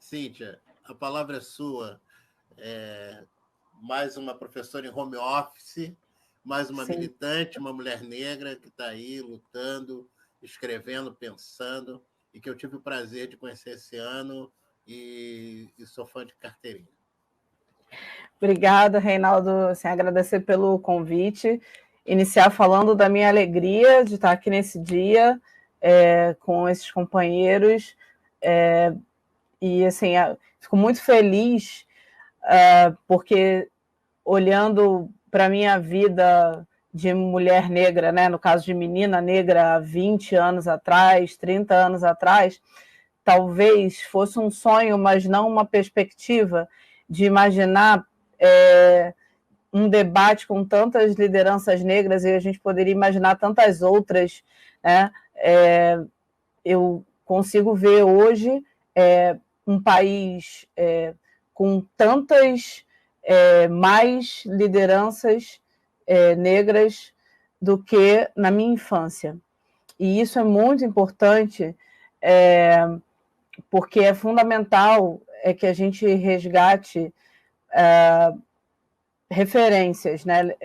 Cíntia, a palavra é sua. Mais uma professora em home office, mais uma Sim. militante, uma mulher negra que está aí lutando, escrevendo, pensando, e que eu tive o prazer de conhecer esse ano e sou fã de carteirinha. Obrigada, Reinaldo. Assim, agradecer pelo convite. Iniciar falando da minha alegria de estar aqui nesse dia com esses companheiros. E, assim, fico muito feliz porque, olhando para a minha vida de mulher negra, né, no caso de menina negra há 20 anos atrás, 30 anos atrás, talvez fosse um sonho, mas não uma perspectiva de imaginar um debate com tantas lideranças negras, e a gente poderia imaginar tantas outras, né? Eu consigo ver hoje um país com tantas mais lideranças negras do que na minha infância. E isso é muito importante, porque é fundamental que a gente resgate referências, né?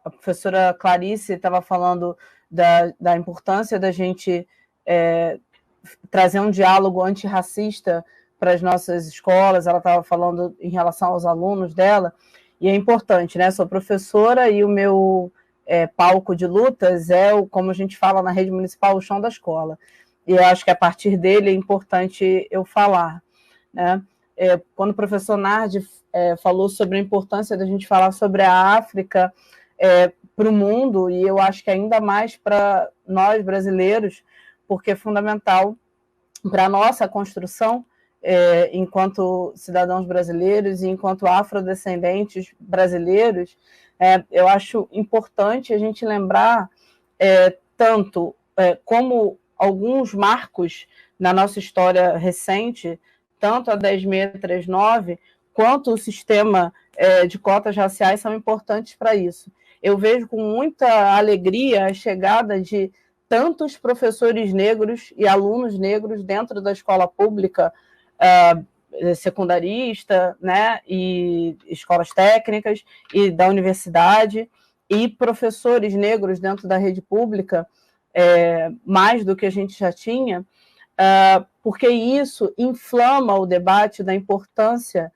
A professora Clarice estava falando da importância da gente trazer um diálogo antirracista para as nossas escolas. Ela estava falando em relação aos alunos dela, e é importante, né? Sou professora e o meu palco de lutas como a gente fala na rede municipal, o chão da escola. E eu acho que a partir dele é importante eu falar, né? Quando o professor Nardi falou sobre a importância da gente falar sobre a África para o mundo, e eu acho que ainda mais para nós brasileiros, porque é fundamental para a nossa construção enquanto cidadãos brasileiros e enquanto afrodescendentes brasileiros. Eu acho importante a gente lembrar tanto como alguns marcos na nossa história recente, tanto a 10.639, quanto o sistema de cotas raciais são importantes para isso. Eu vejo com muita alegria a chegada de tantos professores negros e alunos negros dentro da escola pública secundarista, né, e escolas técnicas e da universidade, e professores negros dentro da rede pública, mais do que a gente já tinha, porque isso inflama o debate da importância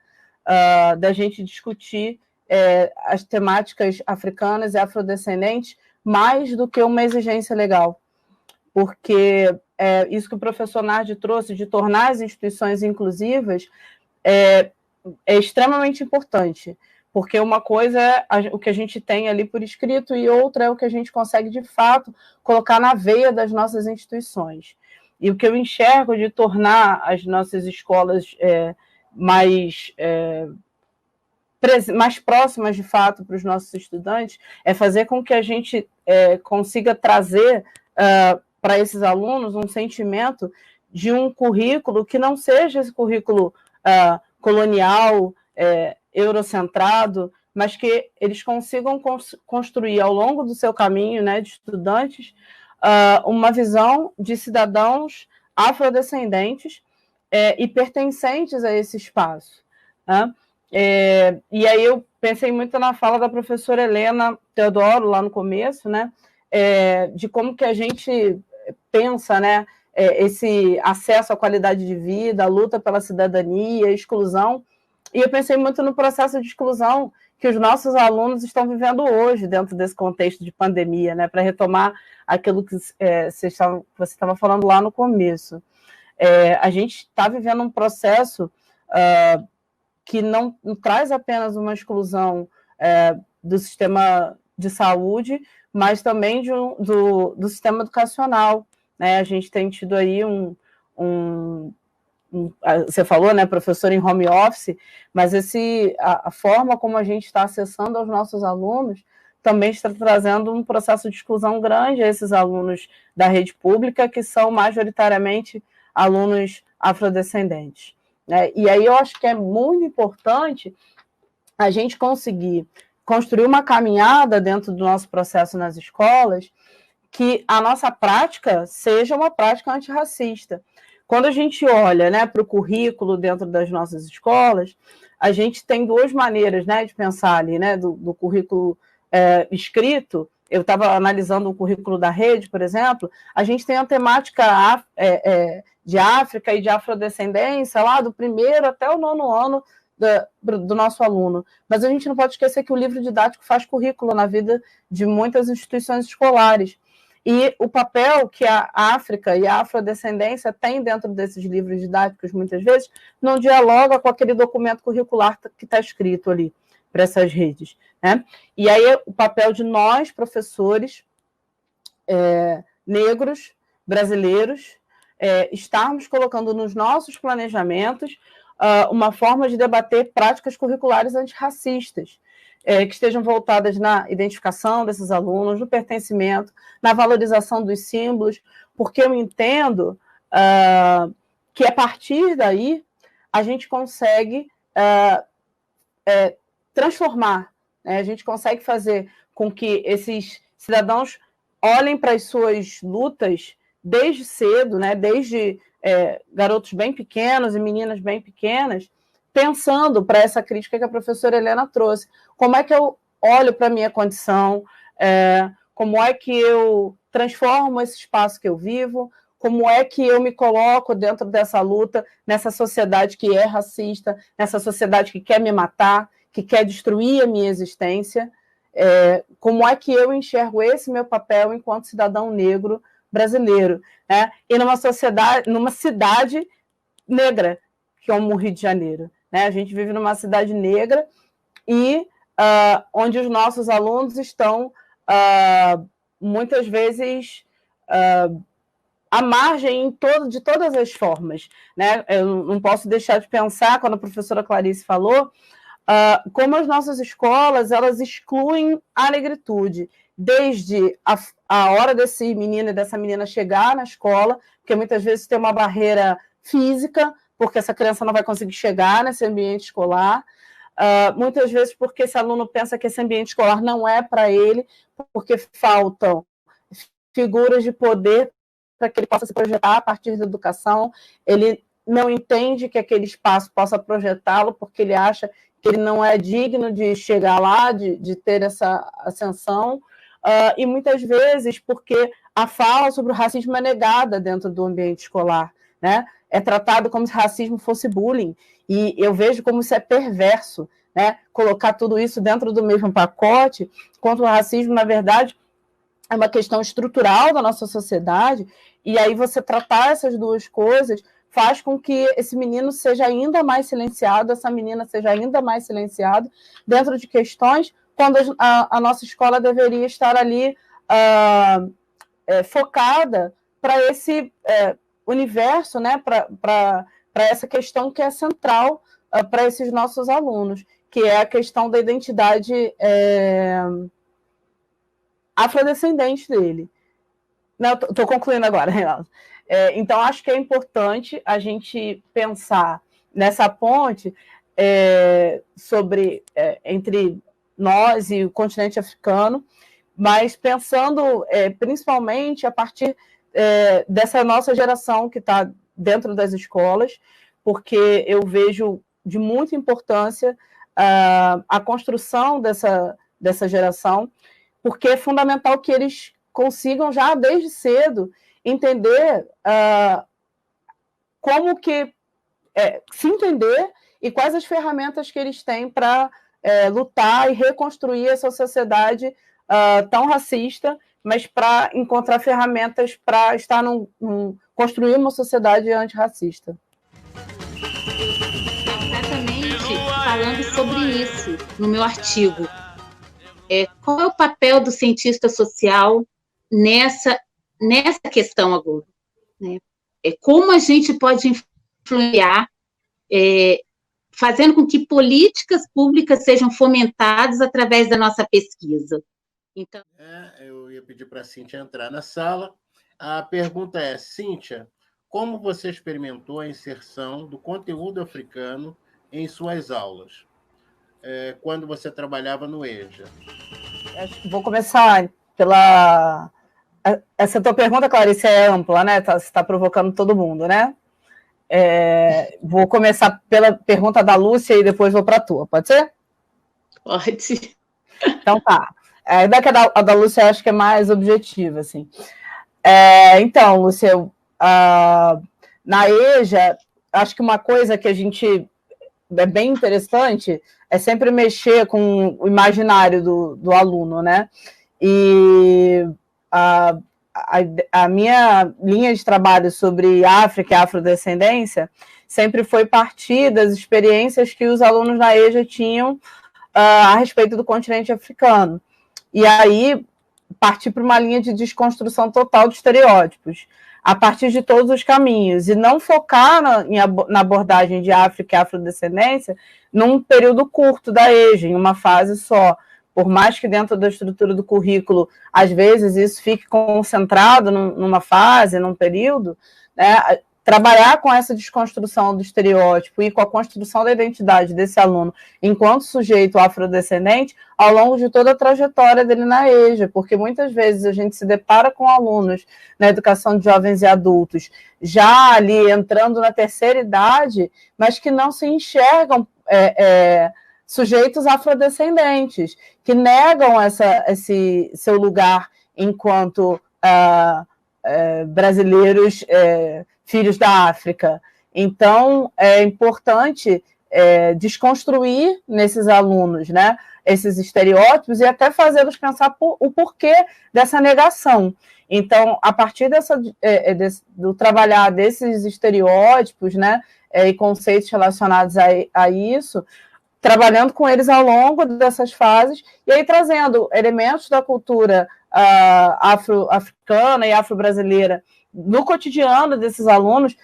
da gente discutir as temáticas africanas e afrodescendentes mais do que uma exigência legal. Porque isso que o professor Nardi trouxe, de tornar as instituições inclusivas, é extremamente importante, porque uma coisa é o que a gente tem ali por escrito e outra é o que a gente consegue, de fato, colocar na veia das nossas instituições. E o que eu enxergo de tornar as nossas escolas mais próximas, de fato, para os nossos estudantes, é fazer com que a gente consiga trazer para esses alunos um sentimento de um currículo que não seja esse currículo colonial, eurocentrado, mas que eles consigam construir ao longo do seu caminho, né, de estudantes, uma visão de cidadãos afrodescendentes e pertencentes a esse espaço, né? E aí eu pensei muito na fala da professora Helena Teodoro, lá no começo, né, de como que a gente pensa, né, esse acesso à qualidade de vida, a luta pela cidadania, a exclusão, e eu pensei muito no processo de exclusão que os nossos alunos estão vivendo hoje, dentro desse contexto de pandemia, né, para retomar aquilo que você estava falando lá no começo. A gente está vivendo um processo que não traz apenas uma exclusão do sistema de saúde, mas também do sistema educacional, né? A gente tem tido aí você falou, né, professor em home office, mas a forma como a gente está acessando aos nossos alunos também está trazendo um processo de exclusão grande a esses alunos da rede pública, que são majoritariamente alunos afrodescendentes. E aí eu acho que é muito importante a gente conseguir construir uma caminhada dentro do nosso processo nas escolas, que a nossa prática seja uma prática antirracista. quando a gente olha, né, para o currículo dentro das nossas escolas, a gente tem duas maneiras, né, de pensar ali, né, do currículo escrito. Eu estava analisando o currículo da rede, por exemplo, a gente tem a temática de África e de afrodescendência lá do primeiro até o 9º ano do nosso aluno. Mas a gente não pode esquecer que o livro didático faz currículo na vida de muitas instituições escolares. E o papel que a África e a afrodescendência têm dentro desses livros didáticos, muitas vezes, não dialoga com aquele documento curricular que está escrito ali para essas redes, né? E aí o papel de nós, professores negros, brasileiros, estarmos colocando nos nossos planejamentos uma forma de debater práticas curriculares antirracistas, que estejam voltadas na identificação desses alunos, no pertencimento, na valorização dos símbolos, porque eu entendo que a partir daí a gente consegue transformar, né? A gente consegue fazer com que esses cidadãos olhem para as suas lutas desde cedo, né? Desde garotos bem pequenos e meninas bem pequenas, pensando para essa crítica que a professora Helena trouxe. Como é que eu olho para a minha condição? Como é que eu transformo esse espaço que eu vivo? Como é que eu me coloco dentro dessa luta, nessa sociedade que é racista, nessa sociedade que quer me matar, que quer destruir a minha existência? Como é que eu enxergo esse meu papel enquanto cidadão negro brasileiro, né? E numa sociedade, numa cidade negra, que é o Rio de Janeiro, né? A gente vive numa cidade negra e onde os nossos alunos estão muitas vezes à margem de todas as formas, né? Eu não posso deixar de pensar, quando a professora Clarice falou, como as nossas escolas, elas excluem a negritude, desde a hora desse menino e dessa menina chegar na escola, porque muitas vezes tem uma barreira física, porque essa criança não vai conseguir chegar nesse ambiente escolar, muitas vezes porque esse aluno pensa que esse ambiente escolar não é para ele, porque faltam figuras de poder para que ele possa se projetar a partir da educação, ele não entende que aquele espaço possa projetá-lo, porque ele acha que ele não é digno de chegar lá, de ter essa ascensão, e muitas vezes porque a fala sobre o racismo é negada dentro do ambiente escolar, né? É tratado como se racismo fosse bullying, e eu vejo como isso é perverso, né? Colocar tudo isso dentro do mesmo pacote, quando o racismo, na verdade, é uma questão estrutural da nossa sociedade, e aí você tratar essas duas coisas faz com que esse menino seja ainda mais silenciado, essa menina seja ainda mais silenciada dentro de questões quando a nossa escola deveria estar ali focada para esse universo, né, para essa questão que é central para esses nossos alunos, que é a questão da identidade afrodescendente dele. Estou concluindo agora, Reinaldo. Então, acho que é importante a gente pensar nessa ponte entre nós e o continente africano, mas pensando principalmente a partir dessa nossa geração que está dentro das escolas, porque eu vejo de muita importância a construção dessa geração, porque é fundamental que eles consigam já desde cedo entender como que se entender e quais as ferramentas que eles têm para lutar e reconstruir essa sociedade tão racista, mas para encontrar ferramentas para estar construir uma sociedade antirracista. Exatamente, falando sobre isso no meu artigo. Qual é o papel do cientista social nessa questão agora? Né? Como a gente pode influenciar, fazendo com que políticas públicas sejam fomentadas através da nossa pesquisa? Então... eu ia pedir para a Cíntia entrar na sala. A pergunta é, Cíntia, como você experimentou a inserção do conteúdo africano em suas aulas, quando você trabalhava no EJA? Vou começar pela... Essa tua pergunta, Clarice, é ampla, né? Você está provocando todo mundo, né? Vou começar pela pergunta da Lúcia e depois vou para a tua, pode ser? Pode. Então tá. Daqui a da Lúcia eu acho que é mais objetiva, assim. Então, Lúcia, na EJA, acho que uma coisa que a gente é bem interessante é sempre mexer com o imaginário do aluno, né? E a minha linha de trabalho sobre África e afrodescendência sempre foi partir das experiências que os alunos na EJA tinham a respeito do continente africano. E aí, partir para uma linha de desconstrução total de estereótipos, a partir de todos os caminhos, e não focar na abordagem de África e afrodescendência num período curto da EJA, em uma fase só. Por mais que dentro da estrutura do currículo, às vezes, isso fique concentrado numa fase, num período, né? Trabalhar com essa desconstrução do estereótipo e com a construção da identidade desse aluno enquanto sujeito afrodescendente ao longo de toda a trajetória dele na EJA, porque muitas vezes a gente se depara com alunos na educação de jovens e adultos já ali entrando na terceira idade, mas que não se enxergam sujeitos afrodescendentes, que negam esse seu lugar enquanto brasileiros filhos da África. Então, é importante desconstruir nesses alunos, né, esses estereótipos e até fazê-los pensar o porquê dessa negação. Então, a partir do trabalhar desses estereótipos, né, e conceitos relacionados a isso, trabalhando com eles ao longo dessas fases, e aí trazendo elementos da cultura africana e afro-brasileira no cotidiano desses alunos,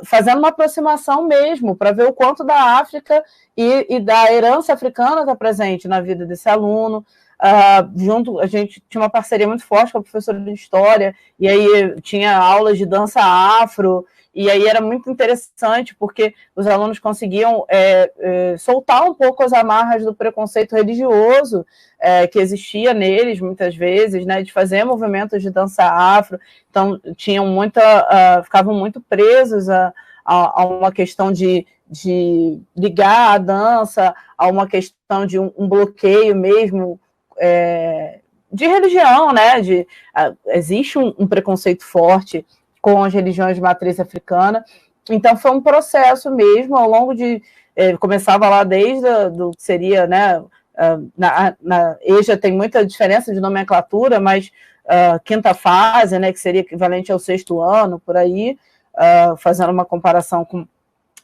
fazendo uma aproximação mesmo, para ver o quanto da África e da herança africana está presente na vida desse aluno. A gente tinha uma parceria muito forte com a professora de História, e aí tinha aulas de dança afro, e aí era muito interessante, porque os alunos conseguiam soltar um pouco as amarras do preconceito religioso que existia neles, muitas vezes, né, de fazer movimentos de dança afro. Então, ficavam muito presos a uma questão de ligar a dança, a uma questão de um bloqueio mesmo de religião, né? Existe um preconceito forte com as religiões de matriz africana. Então, foi um processo mesmo, ao longo começava lá desde do que seria, né, na EJA tem muita diferença de nomenclatura, mas quinta fase, né, que seria equivalente ao sexto ano, por aí, fazendo uma comparação com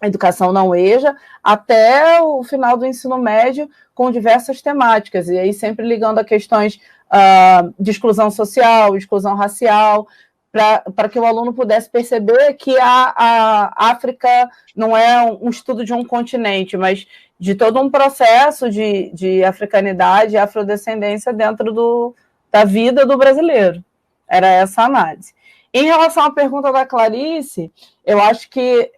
a educação não EJA, até o final do ensino médio, com diversas temáticas, e aí sempre ligando a questões de exclusão social, exclusão racial, para que o aluno pudesse perceber que a África não é um estudo de um continente, mas de todo um processo de africanidade e afrodescendência dentro da vida do brasileiro. Era essa a análise. Em relação à pergunta da Clarice, eu acho que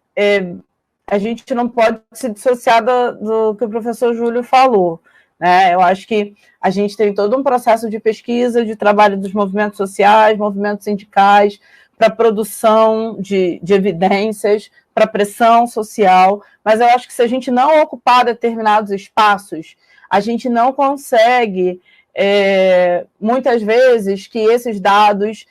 a gente não pode se dissociar do que o professor Júlio falou, né? Eu acho que a gente tem todo um processo de pesquisa, de trabalho dos movimentos sociais, movimentos sindicais, para produção de evidências, para pressão social, mas eu acho que se a gente não ocupar determinados espaços, a gente não consegue, muitas vezes, que esses dados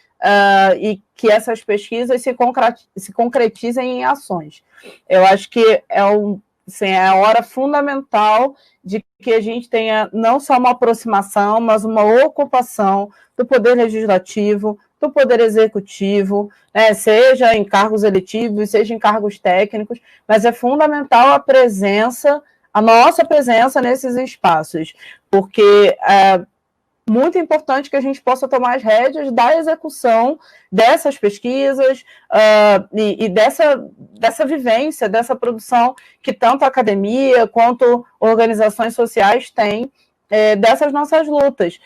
e que essas pesquisas se concretizem em ações. Eu acho que é a hora fundamental de que a gente tenha não só uma aproximação, mas uma ocupação do poder legislativo, do poder executivo, né, seja em cargos eletivos, seja em cargos técnicos, mas é fundamental a nossa presença nesses espaços, porque muito importante que a gente possa tomar as rédeas da execução dessas pesquisas e dessa vivência, dessa produção que tanto a academia quanto organizações sociais têm dessas nossas lutas.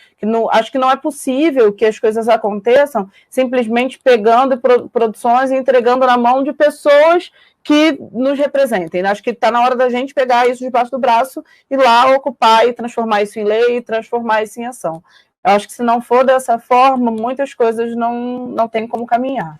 Acho que não é possível que as coisas aconteçam simplesmente pegando produções e entregando na mão de pessoas que nos representem. Acho que está na hora da gente pegar isso debaixo do braço e lá ocupar e transformar isso em lei e transformar isso em ação. Eu acho que se não for dessa forma, muitas coisas não tem como caminhar.